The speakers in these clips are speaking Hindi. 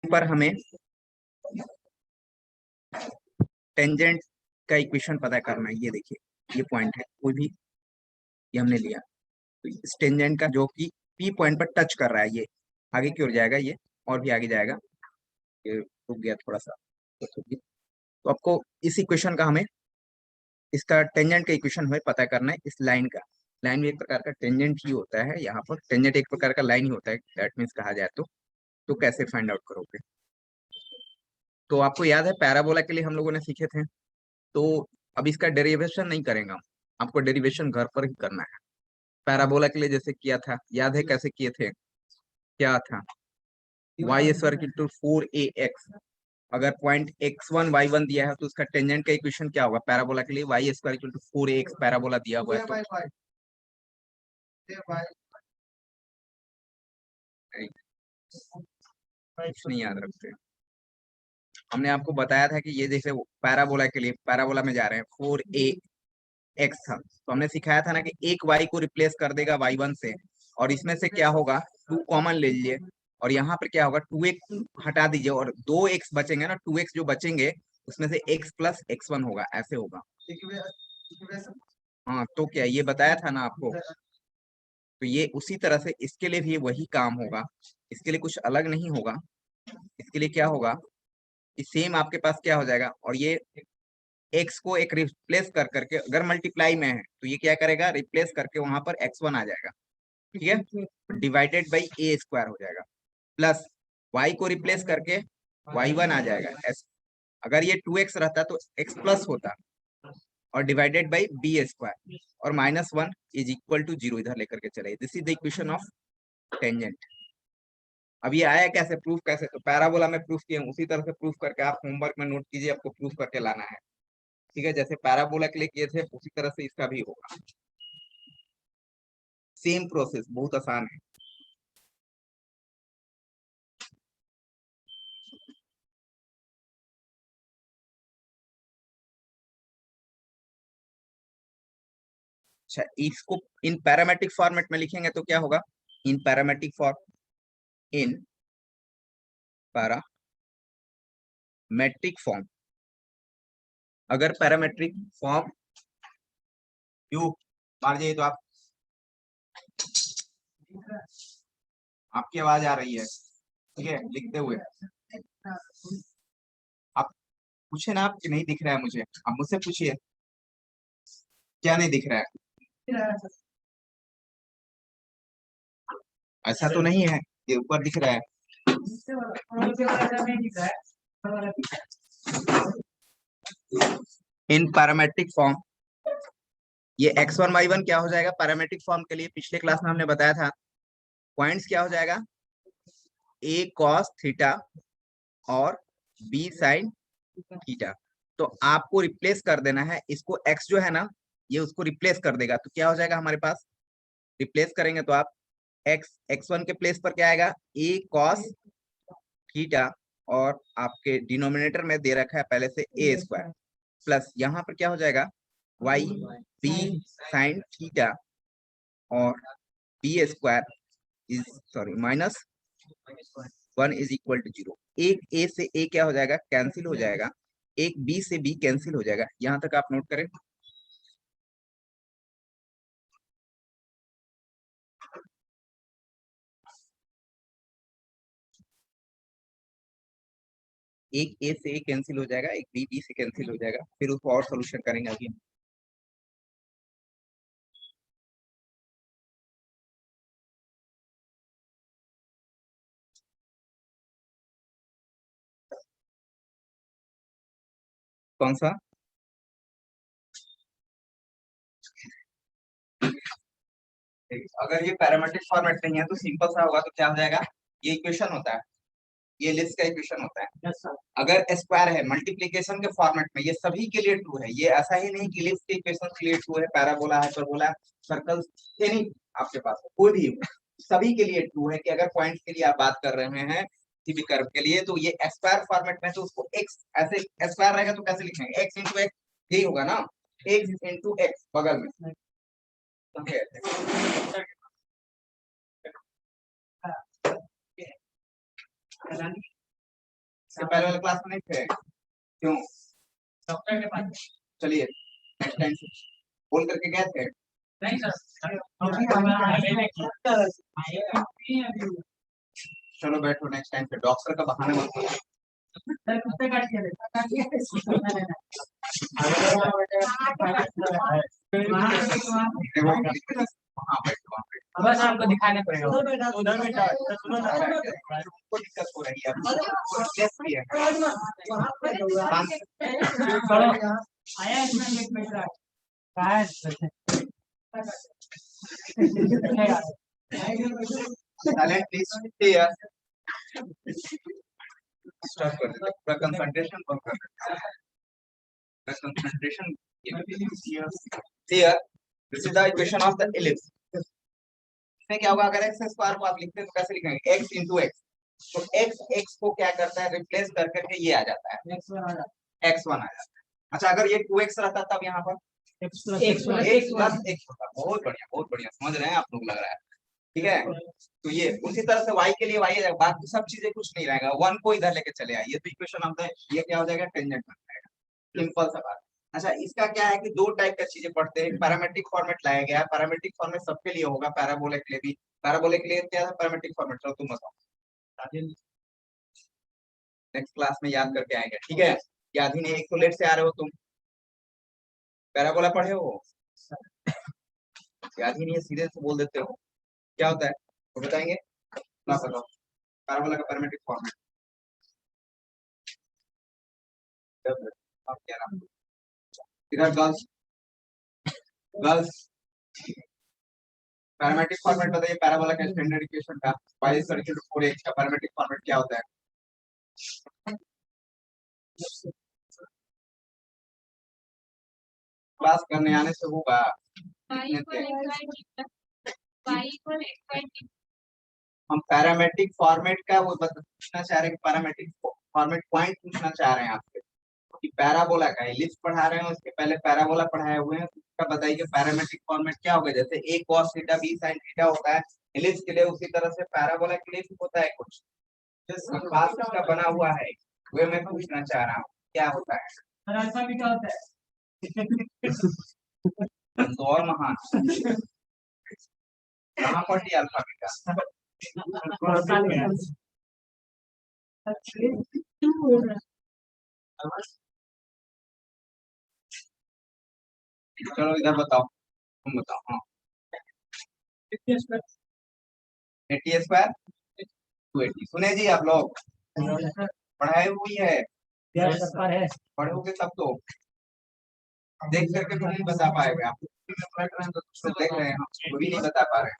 पर हमें टेंजेंट का इक्वेशन पता करना है। ये देखिए, ये पॉइंट है कोई भी, ये हमने लिया, तो इस टेंजेंट का जो कि पी पॉइंट पर टच कर रहा है, ये आगे की ओर जाएगा, ये और भी आगे जाएगा। ये रुक गया थोड़ा सा, तो आपको इस इक्वेशन का हमें इसका टेंजेंट का इक्वेशन हमें पता करना है। इस लाइन का, लाइन भी एक प्रकार का टेंजेंट ही होता है, यहाँ पर टेंजेंट एक प्रकार का लाइन ही होता है, दैट मीन्स कहा जाए तो कैसे फाइंड आउट करोगे। तो आपको याद है पैराबोला के लिए हम लोगों ने सीखे थे, तो अब इसका डेरिवेशन नहीं करेंगे हम, आपको डेरिवेशन घर पर ही करना है। पैराबोला के लिए जैसे किया था, याद है कैसे किए थे, क्या था, वाई स्क्वायर इंटू 4ax। अगर पॉइंट x1 y1 दिया है तो उसका टेंजेंट का इक्वेशन क्या होगा पैराबोला के लिए, Y square into 4ax parabola दिया हुआ है तो कुछ नहीं याद रखते। हमने आपको बताया था कि ये जैसे पैराबोला के लिए, पैराबोला में जा रहे हैं 4ax था, तो हमने सिखाया था ना कि एक y को रिप्लेस कर देगा y1 से, और इसमें से क्या होगा 2 कॉमन ले लीजिए, और यहाँ पर क्या होगा 2x हटा दीजिए और 2x बचेंगे ना, 2x जो बचेंगे उसमें से x प्लस x1 होगा, ऐसे होगा। हाँ तो क्या ये बताया था ना आपको, तो ये उसी तरह से इसके लिए भी वही काम होगा, इसके लिए कुछ अलग नहीं होगा। इसके लिए क्या होगा कि सेम आपके पास क्या हो जाएगा, और ये x को एक रिप्लेस कर करके, अगर मल्टीप्लाई में है तो ये क्या करेगा, रिप्लेस करके वहां पर x1 आ जाएगा, ठीक है, डिवाइडेड बाई ए स्क्वायर हो जाएगा, प्लस y को रिप्लेस करके y1 आ जाएगा। अगर ये 2x रहता तो x प्लस होता, और डिवाइडेड बाई बी स्क्वायर, और -1 इज इक्वल टू 0 इधर लेकर के चले। This is the equation of tangent. अब ये आया कैसे, प्रूफ कैसे, तो पैराबोला में प्रूफ किए, उसी तरह से प्रूफ करके आप होमवर्क में नोट कीजिए, आपको प्रूफ करके लाना है, ठीक है। जैसे पैराबोला के लिए किए थे उसी तरह से इसका भी होगा, सेम प्रोसेस, बहुत आसान है। अच्छा, इसको इन पैरामेट्रिक फॉर्मेट में लिखेंगे तो क्या होगा, इन पैरामेट्रिक फॉर्म, इन पैरामेट्रिक फॉर्म, अगर पैरामेट्रिक फॉर्म यू मार जाइए तो आप, आपकी आवाज आ रही है, ठीक है, लिखते हुए आप पूछे ना, आप कि नहीं दिख रहा है मुझे, आप मुझसे पूछिए क्या नहीं दिख रहा है। ऐसा तो नहीं है, ये ऊपर दिख रहा है। इन पैरामेट्रिक फॉर्म, ये x1 y1 क्या हो जाएगा पैरामेट्रिक फॉर्म के लिए, पिछले क्लास में हमने बताया था, पॉइंट्स क्या हो जाएगा, a cos थीटा और b sin थीटा। तो आपको रिप्लेस कर देना है इसको, x जो है ना ये उसको रिप्लेस कर देगा, तो क्या हो जाएगा हमारे पास, रिप्लेस करेंगे तो आप x1 के प्लेस पर क्या आएगा, a cos थीटा, और आपके डिनोमिनेटर में दे रखा है पहले से a स्क्वायर, प्लस यहाँ पर क्या हो जाएगा y b sin थीटा, और b square is sorry -1 is equal to 0। एक a से a क्या हो जाएगा, कैंसिल हो जाएगा, एक b से b कैंसिल हो जाएगा, यहाँ तक आप नोट करें। एक a से a कैंसिल हो जाएगा, एक b से कैंसिल हो जाएगा, फिर उसको और सोल्यूशन करेंगे अभी। कौन सा, अगर ये पैरामेट्रिक फॉर्मेट नहीं है तो सिंपल सा होगा, तो क्या हो जाएगा, ये इक्वेशन होता है, ये लिस्ट का इक्वेशन होता है। yes, अगर स्क्वायर है मल्टीप्लीकेशन के फॉर्मेट में, ये सभी के लिए ट्रू है, ये ऐसा ही नहीं कि लिस्ट के इक्वेशन के लिए ट्रू है, पैराबोला हाइपरबोला सर्कल के नहीं, आपके पास कोई भी सभी के लिए ट्रू है कि अगर पॉइंट्स के लिए आप बात कर रहे हैं किसी भी कर्व के लिए, तो ये स्क्वायर फॉर्मेट में तो उसको x ऐसे स्क्वायर रहेगा तो कैसे लिखेंगे, x इंटू एक्स, यही होगा ना, x इंटू एक्स बगल में, इससे पहले वाले क्लास में नहीं थे क्यों? डॉक्टर के पास। चलिए नेक्स्ट टाइम से बोल करके गए थे। नहीं सर। चलो बैठो, नेक्स्ट टाइम से डॉक्टर का बहाना मत करो। हाँ बैठो, बस आपको दिखाने पड़ेगा। उधर बेटा को दिक्कत हो रही है, टेस्ट भी है। आया इसमें एक minute silent please here. Start कर देते, पूरा कंसंट्रेशन बंद कर देते हैं। Concentration here. This is the equation of the ellipse. इसमें क्या होगा, अगर एक्स स्क्वायर को आप लिखते हैं तो कैसे लिखेंगे, एक्स इंटू एक्स। तो एक्स को क्या करता है, रिप्लेस कर करके ये आ जाता है x1 आ जाता है। अच्छा अगर ये 2x रहता तब यहाँ पर x प्लस x होता। बहुत बढ़िया, बहुत बढ़िया, समझ रहे हैं आप लोग, लग रहा है ठीक है। तो ये उसी तरह से y के लिए y है, बाकी सब चीजें कुछ नहीं रहेगा, 1 को इधर लेके चले आइए तो इक्वेशन ऑफ द ये क्या हो जाएगा, टेंजेंट बन जाएगा। सिंपल सा बात। अच्छा इसका क्या है कि दो टाइप का चीजें पढ़ते हैं, पैरामेट्रिक फॉर्मेट लाया गया है। पैरामेट्रिक फॉर्मेट सबके लिए होगा, पैराबोला के लिए भी। पैराबोला के लिए क्या है पैरामेट्रिक फॉर्मेट, चलो तुम बताओ, नेक्स्ट क्लास में याद करके आएंगे ठीक है। याद ही नहीं, एक तो लेट से आ रहे हो तुम, पैराबोला पढ़े हो, याद ही नहीं है, सीधे से बोल देते हो, क्या होता है वो तो बताएंगे ना, बताओ पैराबोला का पैरामेट्रिक फॉर्मेट। क्या नाम इधर, गर्ल्स गर्ल्स पैरामेट्रिक फॉर्मेट बताइए, पैराबोला का स्टैंडर्ड इक्वेशन का y is equal to 4x का पैरामेट्रिक फॉर्मेट क्या होता है? क्लास करने आने से होगा। हम पैरामेट्रिक फॉर्मेट का वो पूछना चाह रहे हैं, पैरामेट्रिक फॉर्मेट पॉइंट पूछना चाह रहे हैं आपसे कि पैराबोला का एलिप्स पढ़ा रहे हैं, उसके पहले पैराबोला पढ़ाए हुए हैं, उसका बताइए पैरामेट्रिक फॉर्मेट क्या होगा। जैसे a cos theta b sin theta होता है एलिप्स के लिए, उसी तरह से पैराबोला के लिए भी होता है कुछ जो खास उसका बना हुआ है, वो मैं पूछना चाह रहा हूँ क्या होता है। ऐसा भी क्या होता है तो और महान कहाँ पढ़ी अल्फा बीटा। चलो इधर बताओ, तुम बताओ। हाँ 80 स्क्वायर 280 सुने जी आप लोग, पढ़ाई हुई है, पढ़ोगे तब तो देख करके तो नहीं बता पाएंगे आप, पढ़ रहे हैं तो देख रहे हैं, वो भी नहीं बता पा रहे हैं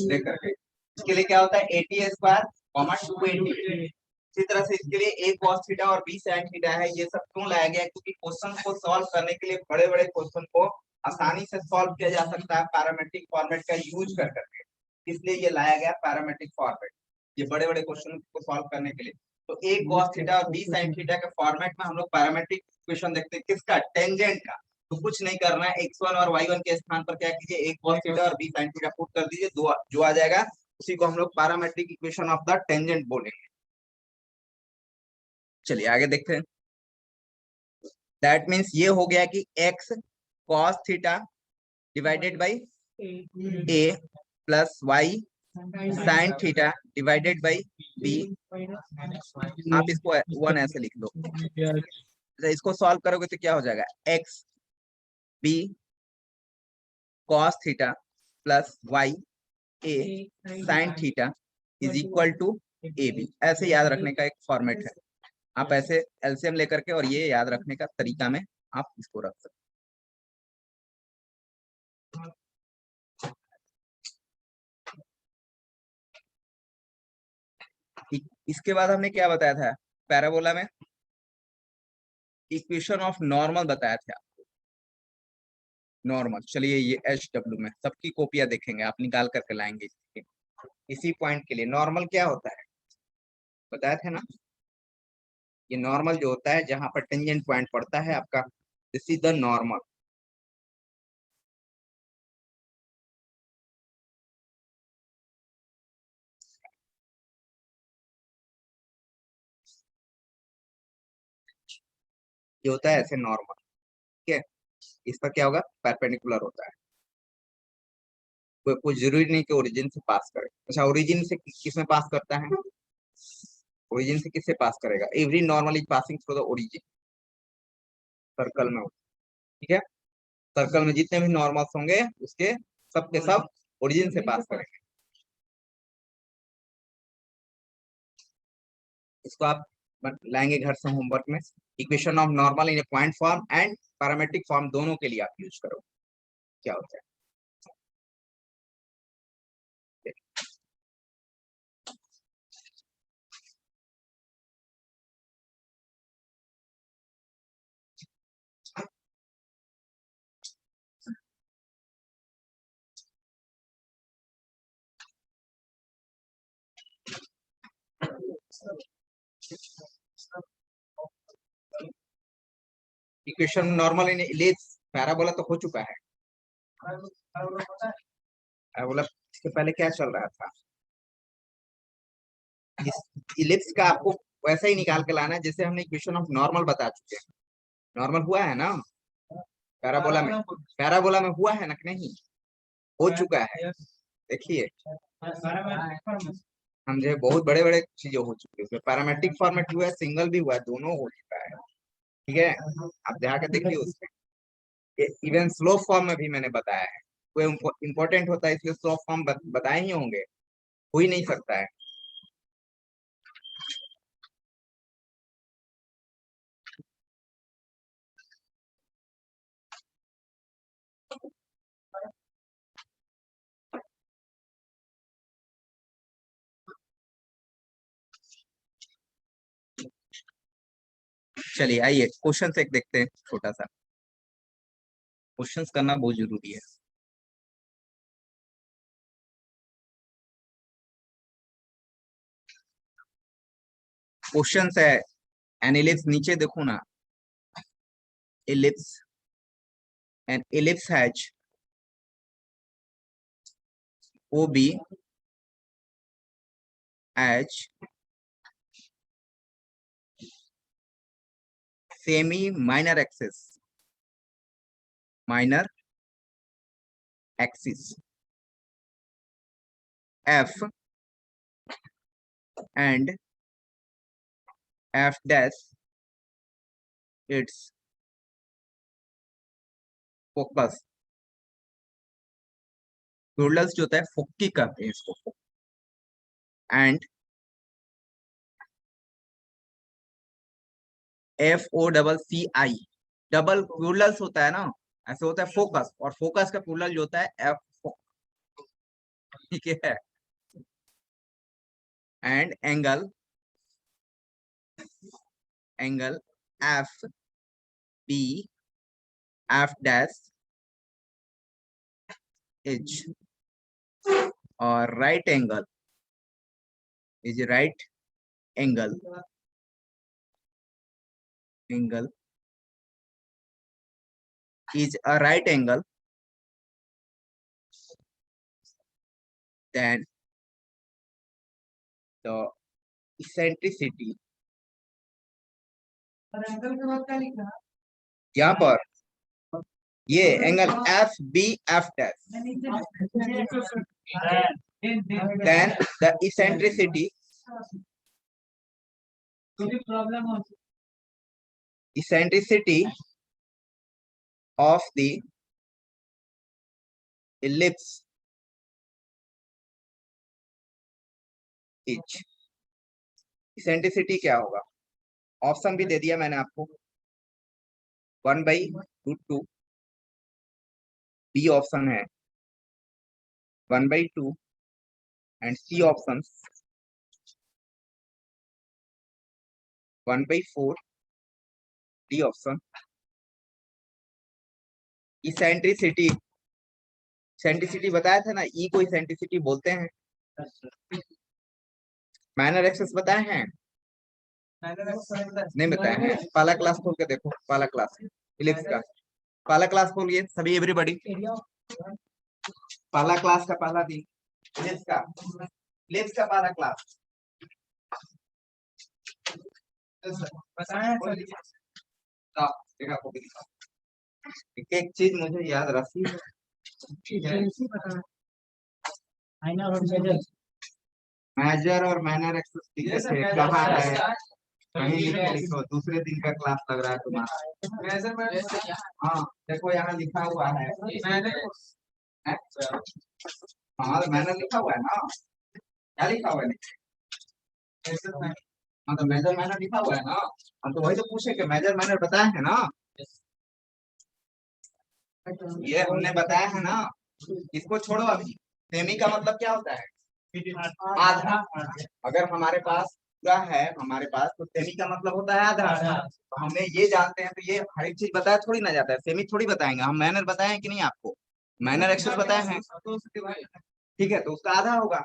देख करके। इसके लिए क्या होता है 80 स्क्वायर 280। इसी तरह से इसके लिए a cos थीटा और b sin थीटा है। ये सब क्यों लाया गया, क्योंकि क्वेश्चन को सॉल्व करने के लिए बड़े बड़े क्वेश्चन को आसानी से सॉल्व किया जा सकता है पैरामेट्रिक फॉर्मेट का यूज कर करके, इसलिए ये लाया गया पैरामेट्रिक फॉर्मेट, ये बड़े बड़े क्वेश्चन को सॉल्व करने के लिए। तो a cos थीटा और b sin थीटा के फॉर्मेट में हम लोग पैरामेट्रिक इक्वेशन देखते हैं, किसका, टेंजेंट का। तो कुछ नहीं करना है, x1 और y1 के स्थान पर क्या कीजिए a cos थीटा और b sin थीटा पुट कर दीजिए, जो आ जाएगा उसी को हम लोग parametric equation of the tangent बोलेंगे। चलिए आगे देखते हैं। दैट मीन्स ये हो गया कि x cos theta divided by a plus y sin theta divided by b। आप इसको 1 ऐसे लिख लो, इसको सॉल्व करोगे तो क्या हो जाएगा, x b cos theta plus y a sin theta is equal to A B. ऐसे याद रखने का एक फॉर्मेट है, आप ऐसे एलसीएम लेकर के और ये याद रखने का तरीका में आप इसको रख सकते। इसके बाद हमने क्या बताया था पैराबोला में, इक्वेशन ऑफ नॉर्मल बताया था आपको, नॉर्मल। चलिए ये एच डब्ल्यू में सबकी कॉपियां देखेंगे, आप निकाल करके लाएंगे इसी पॉइंट के लिए। नॉर्मल क्या होता है बताया था ना, ये नॉर्मल जो होता है जहां पर टेंजेंट पॉइंट पड़ता है आपका, दिस इज द नॉर्मल। ये होता है ऐसे नॉर्मल, ठीक है। इस पर क्या होगा, परपेंडिकुलर होता है। कोई जरूरी नहीं कि ओरिजिन से पास करे। अच्छा, ओरिजिन से किस में पास करता है, ओरिजिन से किससे पास करेगा, every normal is passing through the origin, circle में, ठीक है। सर्कल में जितने भी नॉर्मल्स होंगे उसके सब के सब ओरिजिन से पास करेंगे। इसको आप लाएंगे घर से होमवर्क में। Equation of normal in A point form and parametric form दोनों के लिए आप यूज करो, क्या होता है। इक्वेशन नॉर्मल इन इलिप्स, पैराबोला तो हो चुका है। पैराबोला इसके पहले क्या चल रहा था, इस इलिप्स का आपको वैसा ही निकाल के लाना है जैसे हमने इक्वेशन ऑफ नॉर्मल बता चुके हैं। नॉर्मल हुआ है ना पैराबोला में हुआ है ना कि नहीं, हो चुका है। देखिए हम जो है बहुत बड़े बड़े चीजें हो चुकी है, उसमें पैरामेट्रिक फॉर्मेट हुआ है, सिंगल भी हुआ है, दोनों हो चुका है, ठीक है। आप जाकर देखिए उसमें, इवन स्लो फॉर्म में भी मैंने बताया है। कोई इंपॉर्टेंट होता है इसलिए स्लो फॉर्म बताए ही होंगे, हो ही नहीं सकता है। चलिए आइए क्वेश्चन एक देखते हैं, छोटा सा क्वेश्चंस करना बहुत जरूरी है। क्वेश्चन है, एन इलिप्स, नीचे देखो ना, ellipse, an ellipse has OB as semi minor axis F and F dash its focus, Plurals जो होता है फोकी कहते हैं इसको, एंड FOCCI, डबल प्लूरल्स होता है ना, ऐसे होता है फोकस, और फोकस का प्लूरल जो होता है F, ठीक है। And angle FB F dash H, और right angle is right angle is a right angle then the eccentricity, यहाँ पर ये angle FBF then the eccentricity of the ellipse is, eccentricity क्या होगा, ऑप्शन भी दे दिया मैंने आपको, 1/√2, बी ऑप्शन है 1/2 and C option 1/4, D option. Eccentricity, centricity बताया था ना, ई को इसेंट्रिसिटी बोलते हैं। माइनर एक्सेस बताए हैं, नहीं बताए हैं, पहला क्लास खोल के देखो, पहला क्लास इलिप्स का पहला क्लास खोलिए सभी, एवरीबॉडी, पहला क्लास का पहला दिन इलिप्स का पहला क्लास बताया। देखा कॉपी दिखा। एक एक चीज मुझे याद रखी है। मेजर और माइनर एक्सेस कहाँ है, कहीं लिखो, दूसरे दिन का क्लास लग रहा है तुम्हारा। हाँ देखो यहाँ लिखा हुआ है। हाँ मैंने लिखा हुआ है ना, क्या लिखा हुआ है? हाँ तो मेजर माइनर लिखा हुआ है ना। हम तो वही तो पूछे कि मेजर माइनर बताया है ना, ये हमने बताया है ना। इसको छोड़ो अभी। सेमी का मतलब क्या होता है? आधा। अगर हमारे पास पूरा है हमारे पास, तो सेमी का मतलब होता है आधा। तो हमने ये जानते हैं, तो ये हर एक चीज बताया थोड़ी ना जाता है, सेमी थोड़ी बताएंगे हम। माइनर बताए कि नहीं आपको? माइनर एक्सेस बताए हैं, ठीक है, तो उसका आधा होगा।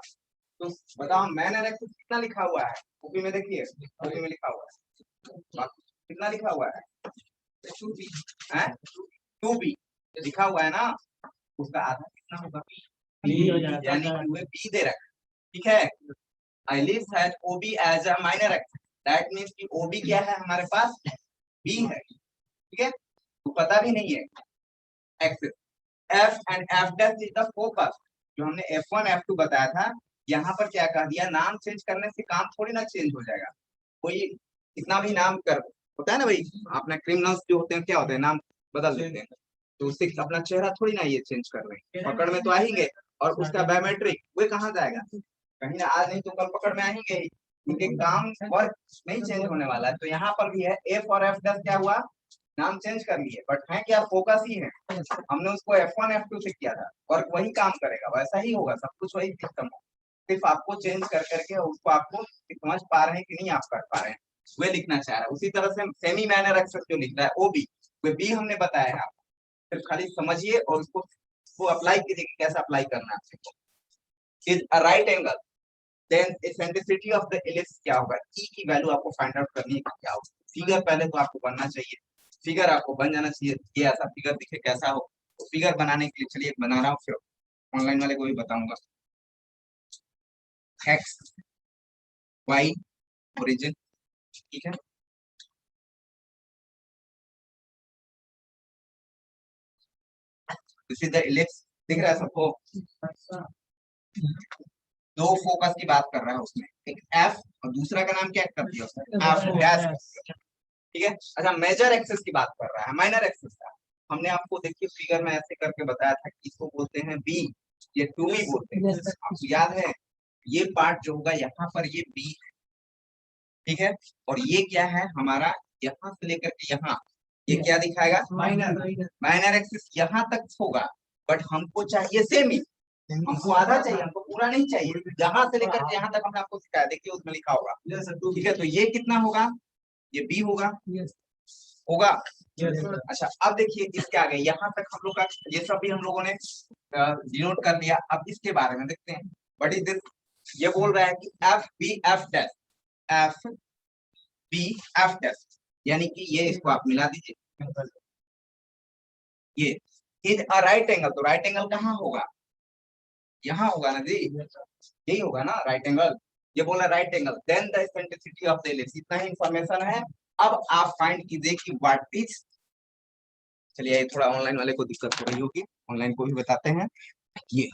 तो बताओ माइनर एक्सेस कितना लिखा हुआ है कॉपी में? देखिए कॉपी में लिखा हुआ है, कितना लिखा हुआ है? 2b लिखा हुआ है ना, उसका आधा कितना होगा? यानी कि वो बी दे रखा है, ठीक है। Elif has OB as a minor axis. That means कि OB क्या है हमारे पास? B है, ठीक है। तो पता भी नहीं है axis. F and F dash is the focus। जो हमने F1 F2 बताया था, यहाँ पर क्या कह दिया, नाम चेंज करने से काम थोड़ी ना चेंज हो जाएगा। कोई कितना भी नाम कर होता है ना भाई, अपना क्रिमिनल्स जो होते हैं क्या होते हैं, नाम बदल देते हैं, तो उससे अपना चेहरा थोड़ी ना ये चेंज कर रहे हैं, पकड़ में तो आएंगे। और उसका बायोमेट्रिक वो कहाँ जाएगा? कहीं ना, आज नहीं तो कल पकड़ में आएंगे ही, क्योंकि काम वर्क नहीं चेंज होने वाला है। तो यहाँ पर भी है एफ और एफ दस क्या हुआ, नाम चेंज कर लिए, बट है क्या, फोकस ही है। हमने उसको F1 F2 से किया था, वर्क वही काम करेगा, वैसा ही होगा, सब कुछ वही सिस्टम होगा। सिर्फ आपको चेंज कर करके उसको आपको समझ पा रहे हैं कि नहीं आप कर पा रहे हैं, वे लिखना चाह रहा है। उसी तरह से सेमी मैनर एक्सेस जो लिख रहा है ओबी, वो बी हमने बताया है आपको, सिर्फ खाली समझिए और उसको अप्लाई कीजिए कि कैसा अप्लाई करना है आपको। Is a right angle, then eccentricity of the ellipse क्या होगा, ई की वैल्यू आपको फाइंड आउट करनी है क्या होगा। फिगर पहले तो आपको बनना चाहिए, फिगर आपको बन जाना चाहिए, ये ऐसा फिगर दिखे कैसा हो। तो फिगर बनाने के लिए चलिए बना रहा हूँ, फिर ऑनलाइन वाले को भी बताऊंगा। एक्स वाई ओरिजिन, ठीक है। दिस इज द इलिप्स, दिख रहा है सबको? दो फोकस की बात कर रहा है उसमें, एक एफ और दूसरा का नाम क्या कर दिया उसने, एफ डैश, ठीक है। अच्छा मेजर एक्सेस की बात कर रहा है, माइनर एक्सेस का हमने आपको देखिए फिगर में ऐसे करके बताया था कि इसको बोलते हैं बी, ये टू बी बोलते हैं, आपको याद है। ये पार्ट जो होगा यहाँ पर ये बी, ठीक है। और ये क्या है हमारा, यहाँ से लेकर के यहाँ, ये क्या दिखाएगा, माइनर। माइनर एक्सिस यहाँ तक होगा, बट हमको चाहिए सेमी, हमको आधा चाहिए, हमको पूरा नहीं चाहिए। यहाँ से लेकर के यहाँ तक हमने आपको सिखाया, देखिए उसमें लिखा होगा, ठीक है। तो ये कितना होगा, ये बी होगा, होगा। अच्छा अब देखिए इसके आगे यहाँ तक हम लोग का ये सब भी हम लोगों ने डिनोट कर लिया। अब इसके बारे में देखते हैं, व्हाट इज दिस। ये बोल रहा है कि F B F dash, F B F dash, यानी कि ये इसको आप मिला दीजिए, ये इज अ राइट एंगल। तो राइट एंगल कहाँ होगा, यहाँ होगा ना जी, यही होगा ना राइट एंगल। ये बोला right angle, then the eccentricity of the ellipse, इतना ही इंफॉर्मेशन है। अब आप फाइंड कीजिए कि व्हाट इज, चलिए थोड़ा ऑनलाइन वाले को दिक्कत हो रही होगी, ऑनलाइन को भी बताते हैं। ये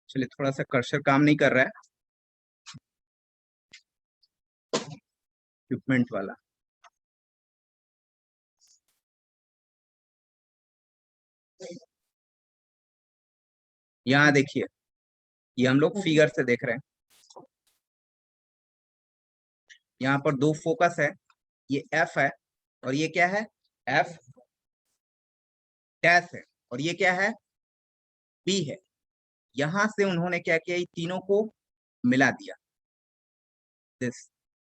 चलिए थोड़ा सा कर्सर काम नहीं कर रहा है, इक्विपमेंट वाला। यहाँ देखिए, ये हम लोग फिगर से देख रहे हैं, यहाँ पर दो फोकस है, ये एफ है और ये क्या है, एफ डैश है, और ये क्या है, बी है। यहां से उन्होंने क्या किया, ये तीनों को मिला दिया, दिस,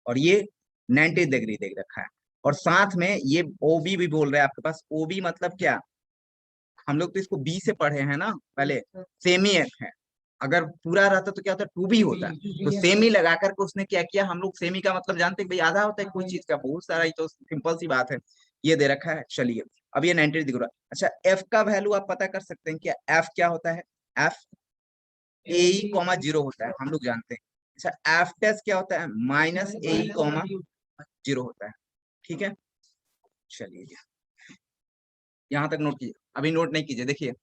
और ये 90 डिग्री देख रखा है। और साथ में ये ओबी भी बोल रहे हैं आपके पास, ओबी मतलब क्या, हम लोग तो इसको बी से पढ़े हैं ना पहले, सेमी एफ है, अगर पूरा रहता तो क्या होता, 2b होता। तो सेमी लगा करके उसने क्या किया, हम लोग सेमी का मतलब जानते हैं भाई आधा होता है कोई चीज का, बहुत सारा, ये तो सिंपल सी बात है। ये दे रखा है, चलिए अब ये 90 दिख रहा है। अच्छा एफ का वैल्यू आप पता कर सकते हैं क्या, एफ क्या होता है, एफ ए कॉमा 0 होता है, हम लोग जानते हैं। अच्छा एफ टेस्ट क्या होता है, माइनस ए कॉमा 0 होता है, ठीक है। चलिए यहाँ तक नोट कीजिए, अभी नोट नहीं कीजिए। देखिए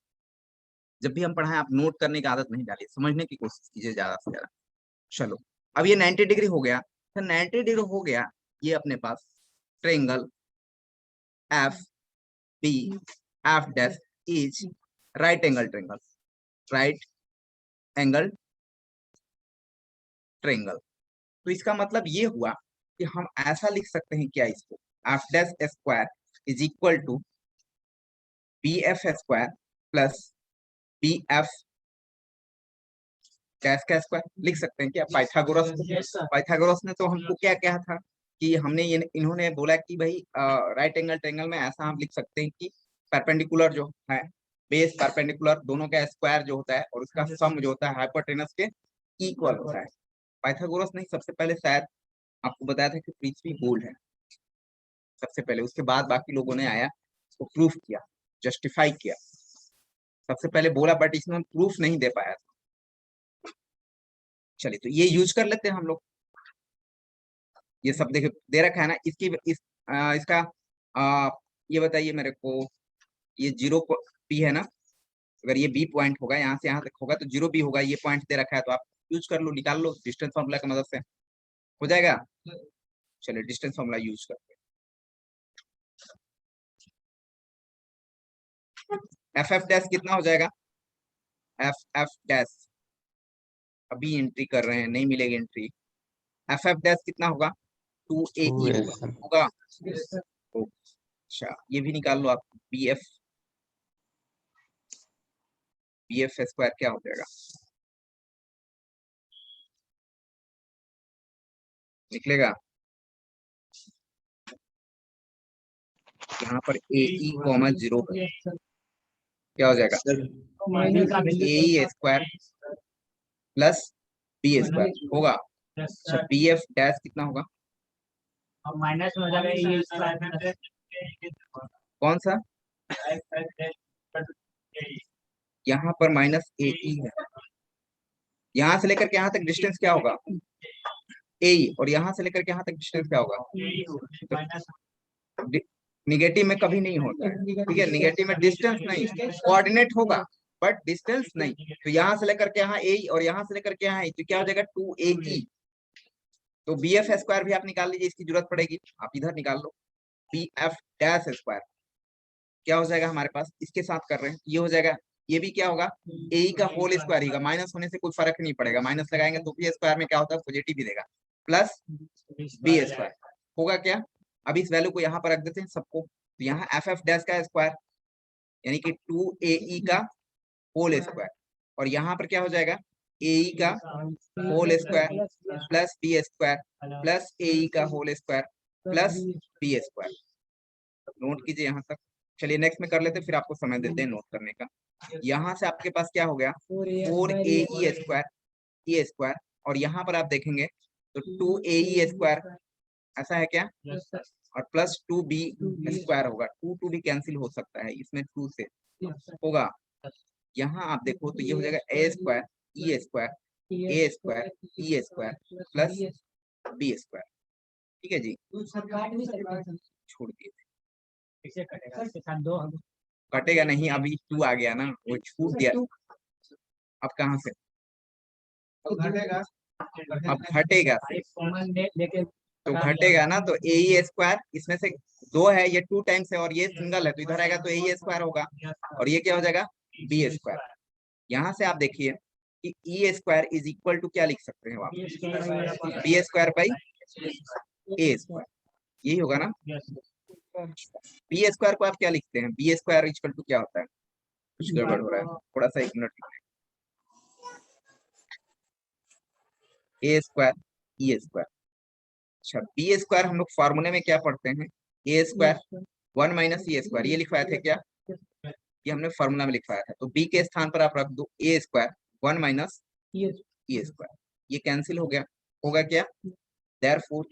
जब भी हम पढ़ाएं आप नोट करने की आदत नहीं डालिए, समझने की कोशिश कीजिए ज्यादा से ज्यादा। चलो अब ये 90 डिग्री हो गया, तो 90 डिग्री हो गया ये अपने पास triangle F B F dash is right angle triangle, right angle triangle. तो इसका मतलब ये हुआ कि हम ऐसा लिख सकते हैं क्या इसको, F dash square is equal to B F square plus B F dash का स्क्वायर लिख सकते हैं क्या, पाइथागोरस को। पाइथागोरस ने तो हमको क्या कहा था कि हमने ये इन्होंने बोला कि भाई राइट एंगल ट्रायंगल में ऐसा हम लिख सकते हैं कि परपेंडिकुलर जो है, बेस परपेंडिकुलर दोनों का स्क्वायर जो होता है और उसका सम जो होता है हाइपोटेनस के इक्वल होता है। पाइथागोरस ने सबसे पहले शायद आपको बताया था कि पृथ्वी गोल है सबसे पहले, उसके बाद बाकी लोगों ने आया उसको प्रूफ किया, जस्टिफाई किया। सबसे पहले बोला बट इसमें प्रूफ नहीं दे पाया था। चलिए तो ये यूज कर लेते हैं हम लोग। ये सब देखिए दे रखा है ना, इसका ये बताइए मेरे को, ये 0 बी है ना, अगर ये बी पॉइंट होगा यहाँ से यहाँ तक होगा तो 0 बी होगा, ये पॉइंट दे रखा है तो आप यूज कर लो, निकाल लो डिस्टेंस फॉर्मूला की मदद से हो जाएगा। चलिए डिस्टेंस फॉर्मूला यूज करते हैं। एफ एफ डैश कितना हो जाएगा, एफ एफ डैश अभी एंट्री कर रहे हैं, नहीं मिलेगी एंट्री। एफ एफ डैश कितना होगा, 2AE होगा। अच्छा ये भी निकाल लो आप, बी एफ स्क्वायर क्या हो जाएगा, निकलेगा यहाँ पर ए ई कॉमा 0 क्या हो जाएगा, ए स्क्वायर प्लस बी स्क्वायर होगा। अच्छा बी एफ डैश कितना होगा, माइनस में हो जाएगा, कौन सा, यहाँ पर माइनस ए ई है, यहाँ से लेकर के यहाँ तक डिस्टेंस क्या होगा ए, और यहाँ से लेकर के यहाँ तक डिस्टेंस क्या होगा, निगेटिव में कभी नहीं होता है, ठीक है, निगेटिव में डिस्टेंस नहीं, कोऑर्डिनेट होगा बट डिस्टेंस नहीं। तो यहाँ से लेकर के यहाँ ए और यहाँ से लेकर के यहाँ ए, तो क्या हो जाएगा 2AE। तो बी एफ स्क्वायर भी आप निकाल लीजिए, इसकी जरूरत पड़ेगी, आप इधर निकाल लो, बी एफ डैश स्क्वायर क्या हो जाएगा हमारे पास, इसके साथ कर रहे हैं ये हो जाएगा, ये भी क्या होगा ए का होल स्क्वायर ही, माइनस होने से कोई फर्क नहीं पड़ेगा, माइनस लगाएंगे तो बी स्क्वायर में क्या होता है पॉजिटिव ही देगा, प्लस बी स्क्वायर होगा क्या। अब इस वैल्यू को यहाँ पर रख देते हैं सबको, तो यहाँ एफ एफ डैश का स्क्वायर यानी कि 2AE का होल स्क्वायर, और यहाँ पर क्या हो जाएगा AE का whole square plus B square plus AE का whole square plus B square. Note कीजिए यहाँ तक। चलिए नेक्स्ट में कर लेते हैं, फिर आपको समय देते हैं नोट करने का। यहाँ से आपके पास क्या हो गया 4AE स्क्वायर ए स्क्वायर, और यहाँ पर आप देखेंगे तो 2AE स्क्वायर ऐसा है क्या, और प्लस 2B स्क्वायर होगा, 2 भी कैंसिल हो सकता है इसमें 2 से होगा। यहाँ आप देखो तो ये हो जाएगा ए square E square E square plus B square, ठीक है जी, छोड़ दिए, कटेगा नहीं, अभी 2 आ गया ना, वो छूट दिया, अब कहाँ से अब घटेगा, तो घटेगा ना, तो ए स्क्वायर इसमें से 2 है, ये 2 टाइम्स है और ये सिंगल है, तो इधर आएगा तो ए स्क्वायर होगा, और ये क्या हो जाएगा बी स्क्वायर। यहाँ से आप देखिए कि E square is equal to क्या लिख सकते हैं आप, B square by A square, यही होगा ना। बी स्क्वायर को आप क्या लिखते हैं, बी स्क्वायर इक्वल टू क्या होता है, कुछ गड़बड़ हो रहा है, थोड़ा सा 1 मिनट, ए स्क्वायर ई स्क्वायर। अच्छा बी स्क्वायर हम लोग फॉर्मूले में क्या पढ़ते हैं, ए स्क्वायर 1 माइनस ई स्क्वायर, ये लिखवाया था क्या, ये हमने फॉर्मूला में लिखवाया था, तो बी के स्थान पर आप रख दो ए स्क्वायर 1 माइनस ये ई स्क्वायर, ये कैंसिल हो गया, होगा क्या, therefore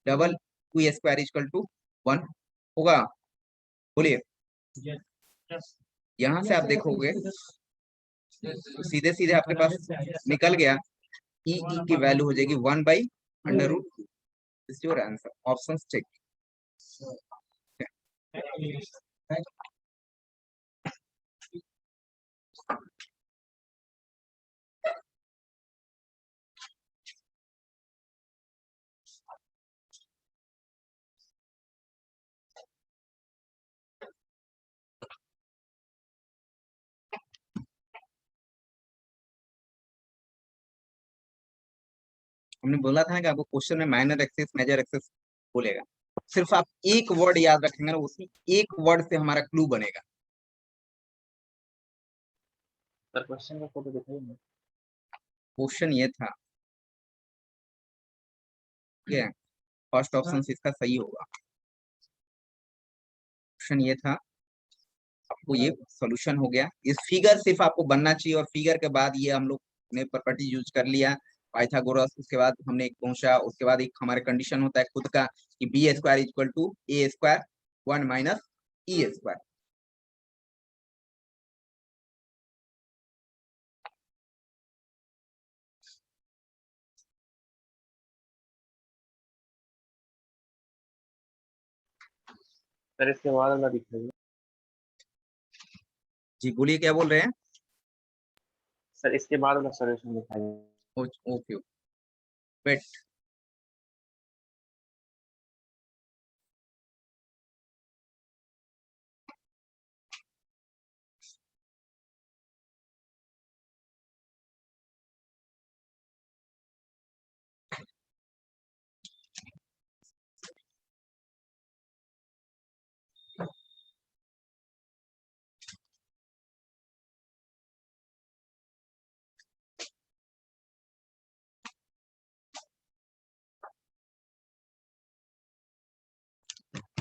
double two A square equal to 1 होगा। बोलिए, यहाँ से आप देखोगे तो सीधे सीधे आपके पास निकल गया, ई की वैल्यू हो जाएगी 1/√2। This your answer, option check. हमने बोला था ना कि आपको क्वेश्चन में माइनर एक्सेस मेजर एक्सेस बोलेगा, सिर्फ आप एक वर्ड याद रखेंगे ना, उसी एक वर्ड से हमारा क्लू बनेगा। सर क्वेश्चन का फोटो दिखाइए। क्वेश्चन ये था, ठीक है, फर्स्ट ऑप्शन इसका सही होगा। क्वेश्चन ये था, आपको ये सॉल्यूशन हो गया, इस फिगर सिर्फ आपको बनना चाहिए, और फिगर के बाद ये हम लोग ने प्रॉपर्टी यूज कर लिया पाइथागोरस, उसके बाद हमने एक पहुंचा, उसके बाद एक हमारे कंडीशन होता है खुद का कि B square equal to A square 1 minus E square. Sir इसके बाद वाला दिखाइए। जी बोलिए, क्या बोल रहे हैं। सर इसके बाद वाला सॉल्यूशन दिखाइए। Okay, wait,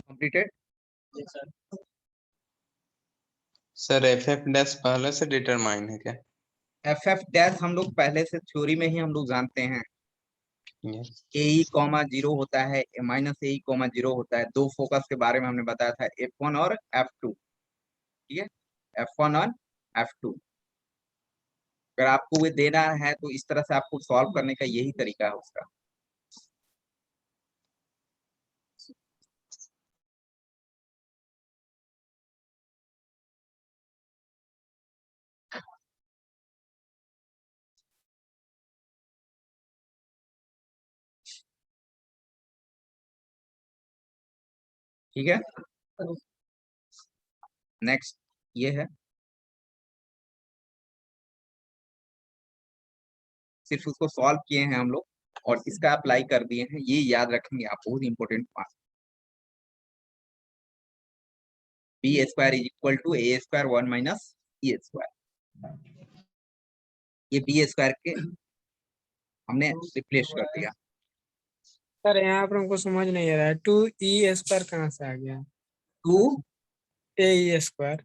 completed. Sir F F dash पहले से डिटरमाइन है क्या? एफ एफ डैश हम लोग पहले से थ्योरी में ही हम लोग जानते हैं, Yes. ए ई कॉमा जीरो होता है, माइनस ए ई कॉमा जीरो होता है। दो फोकस के बारे में हमने बताया था, F1 और F2, ठीक है, F1 और F2। अगर आपको ये देना है तो इस तरह से आपको सॉल्व करने का यही तरीका है उसका। ठीक है, नेक्स्ट ये है, सिर्फ उसको सॉल्व किए हैं हम लोग और इसका अप्लाई कर दिए हैं, ये याद रखेंगे आप, बहुत important part. B square is equal to A square 1 minus E square, ये बी स्क्वायर के हमने रिप्लेस कर दिया। सर यहाँ पर हमको समझ नहीं आ रहा है, 2e² कहाँ से आ गया? 2 ae²।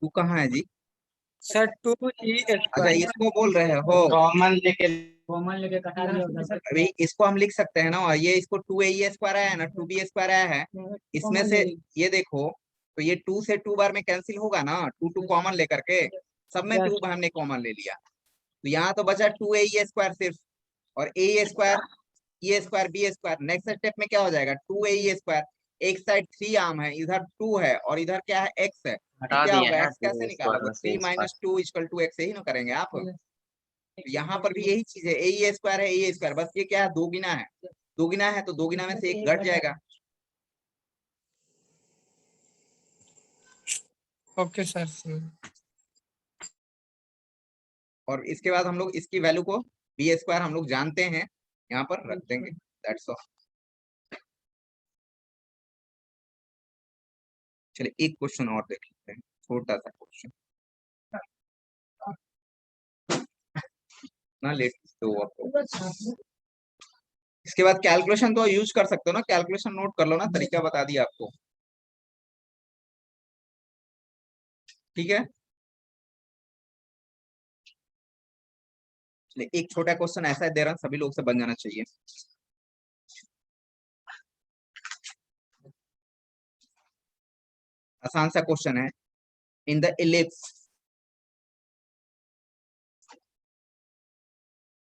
2 कहाँ है जी? सर अच्छा, 2e²। इसको बोल रहे हो, कॉमन लेके कटा दिया अभी इसको हम लिख सकते हैं ना, और ये इसको 2a² आया है ना, 2b² आया है, इसमें से ये देखो तो ये 2 से 2 बार में कैंसिल होगा ना, 2 कॉमन लेकर के, सब में 2 हमने कॉमन ले लिया, तो यहाँ तो बचा 2a² सिर्फ, और a² e² b²। Next step में क्या हो जाएगा, 2a², एक साइड 3 आम है, इधर 2 है और इधर क्या है, x है, तो हटा क्या दिए होगा, हैं x कैसे निकालोगे, 3 माइनस 2 इक्वल टू x, यही ना करेंगे आप। तो यहाँ पर भी यही चीज है, a² है a², बस ये क्या है, दो गुना है, दो गुना है तो दो गुना में से एक घट जाएगा। Okay sir. और इसके बाद हम लोग इसकी वैल्यू को b² हम लोग जानते हैं, यहाँ पर रख देंगे, दैट्स ऑल। चलिए एक क्वेश्चन और देख लेते हैं, छोटा सा क्वेश्चन ना, लेट तो आपको इसके बाद कैलकुलेशन तो यूज कर सकते हो ना, कैलकुलेशन नोट कर लो ना, तरीका बता दिया आपको, ठीक है। एक छोटा क्वेश्चन ऐसा दे रहा हूं, सभी लोग से बन जाना चाहिए। आसान सा क्वेश्चन है। In the ellipse,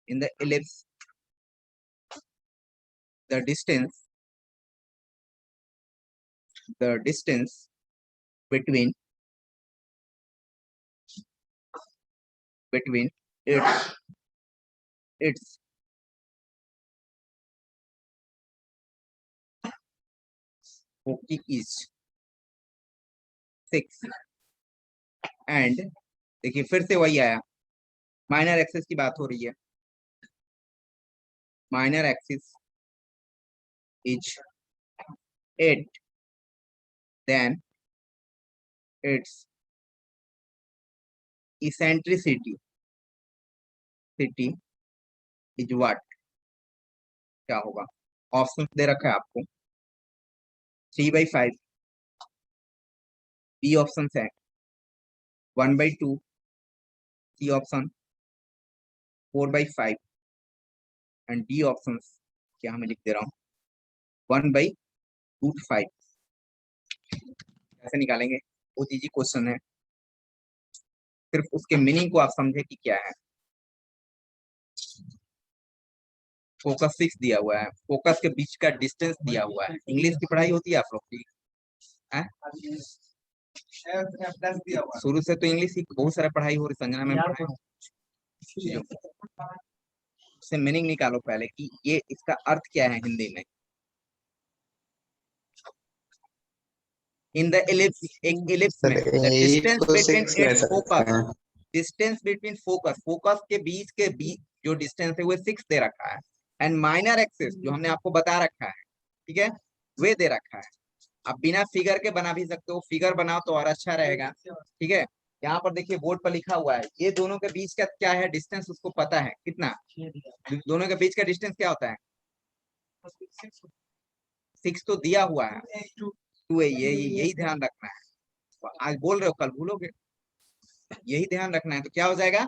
in the ellipse, the distance between its foci is 6 and देखिए फिर से वही आया, माइनर एक्सिस की बात हो रही है। Minor axis is 8, then its eccentricity is what? क्या होगा? ऑप्शन दे रखा है आपको 3/5, बी ऑप्शन है 1/2, C option 4/5 and D option क्या हमें लिख दे रहा हूँ 1/5। कैसे निकालेंगे? बहुत इजी क्वेश्चन है, सिर्फ उसके मीनिंग को आप समझे कि क्या है। फोकस 6 दिया हुआ है, फोकस के बीच का डिस्टेंस दिया हुआ है। इंग्लिश की पढ़ाई होती है आप लोग की? शुरू से तो इंग्लिश की बहुत सारा पढ़ाई हो रही, संजना में से मीनिंग निकालो पहले कि ये इसका अर्थ क्या है हिंदी में। इन द इलिप्स, एक इलिप्स में डिस्टेंस बिटवीन फोकस के बीच जो डिस्टेंस है वो 6 दे रखा है एंड माइनर एक्सिस जो हमने आपको बता रखा है, ठीक है, वे दे रखा है। आप बिना फिगर के बना भी सकते हो, फिगर बनाओ तो और अच्छा रहेगा, ठीक है। यहाँ पर देखिए बोर्ड पर लिखा हुआ है, ये दोनों के बीच का क्या है डिस्टेंस, उसको पता है कितना, दोनों के बीच का डिस्टेंस क्या होता है 6 तो दिया हुआ है, 2 है, यही ध्यान रखना है। आज बोल रहे हो कल भूलोगे, यही ध्यान रखना है। तो क्या हो जाएगा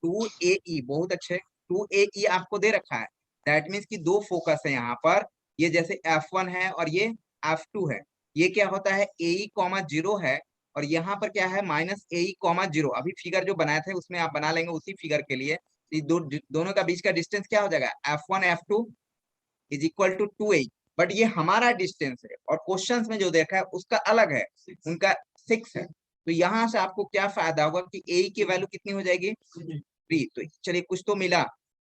2AE, बहुत अच्छे, 2AE आपको दे रखा है। दैट मीन्स कि दो फोकस है यहाँ पर, ये जैसे F1 है और ये F2 है। ये क्या होता है AE,0 है और यहाँ पर क्या है -AE,0। अभी फिगर जो बनाए थे उसमें आप बना लेंगे उसी फिगर के लिए। दोनों का बीच का डिस्टेंस क्या हो जाएगा F1 F2 is equal to 2AE। But ये हमारा डिस्टेंस है और क्वेश्चंस में जो देखा है उसका अलग है, उनका 6 है। तो यहाँ से आपको क्या फायदा होगा कि AE की वैल्यू कितनी हो जाएगी 3। तो चलिए कुछ तो मिला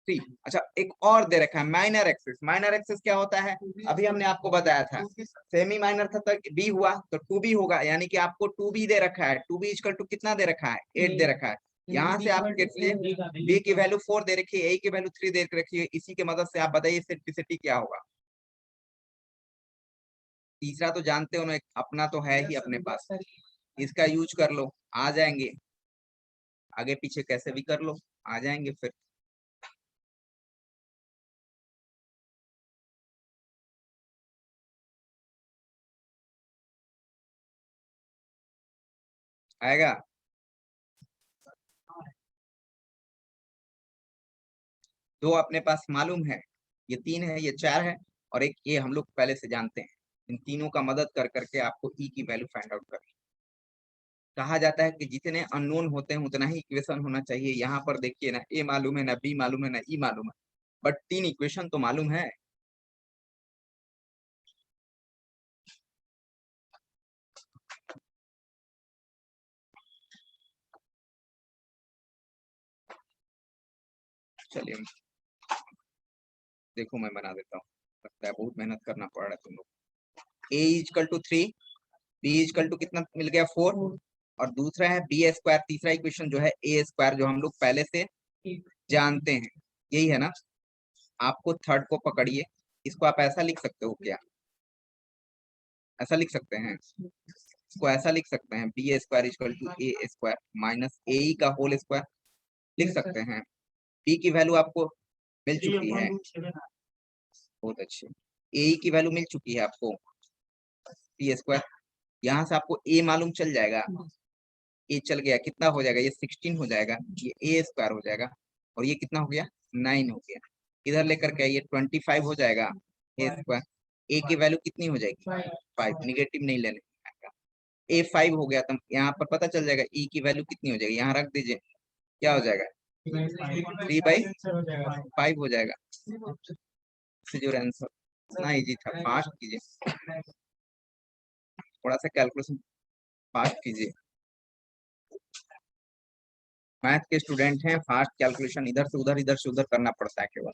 3। अच्छा एक और दे रखा है माइनर एक्सिस। माइनर एक्सिस क्या होता है अभी हमने आपको बताया था, सेमी माइनर था तो बी हुआ तो 2B होगा, यानी कि आपको 2B दे रखा है। 2B इक्वल टू कितना दे रखा है 8 दे रखा है। यहाँ से आपके B की वैल्यू 4 दे रखी है, A की वैल्यू 3 दे रखी है। इसी के मदद से आप बताइए सिंप्लिसिटी क्या होगा। तीसरा तो जानते हो ना, अपना तो है ही अपने पास, इसका यूज कर लो, आ जाएंगे। आगे पीछे कैसे भी कर लो, आ जाएंगे फिर। आएगा दो अपने पास मालूम है, ये 3 है, ये 4 है और एक ये हम लोग पहले से जानते हैं। इन तीनों का मदद कर करके आपको ई की वैल्यू फाइंड आउट करनी। कहा जाता है कि जितने अननोन होते हैं उतना ही इक्वेशन होना चाहिए। यहाँ पर देखिए ना, ए मालूम है ना, बी मालूम है ना, ई मालूम है, बट 3 इक्वेशन तो मालूम है। चलिए देखो मैं बना देता हूँ, लगता है बहुत मेहनत करना पड़ रहा है तुम लोग। A equal to 3, B equal to कितना मिल गया 4 और दूसरा है बी स्क्वायर। तीसरा इक्वेशन जो है ए स्क्वायर, जो हम लोग पहले से जानते हैं, यही है ना। आपको थर्ड को पकड़िए, इसको आप ऐसा लिख सकते हो क्या, ऐसा लिख सकते हैं, इसको ऐसा लिख सकते हैं B square equal to A square minus A का होल स्क्वायर लिख सकते हैं। बी की वैल्यू आपको मिल चुकी है, बहुत अच्छी। ए की वैल्यू मिल चुकी है आपको बी स्क्वायर। यहाँ से आपको ए मालूम चल जाएगा, ए चल गया, कितना हो जाएगा ये 16 हो जाएगा, ये ए स्क्वायर हो जाएगा और ये कितना हो गया 9 हो गया। इधर लेकर के ये 25 हो जाएगा। ए स्क्वायर ए की वैल्यू कितनी हो जाएगी 5, निगेटिव नहीं लेने का। ए 5 हो गया तो यहाँ पर पता चल जाएगा ई की वैल्यू कितनी हो जाएगी, यहाँ रख दीजिए, क्या हो जाएगा 3/5 हो जाएगा। आंसर इतना इजी था, फास्ट कीजिए, थोड़ा सा कैलकुलेशन फास्ट कीजिए। मैथ के स्टूडेंट हैं, फास्ट कैलकुलेशन इधर से उधर करना पड़ता है केवल।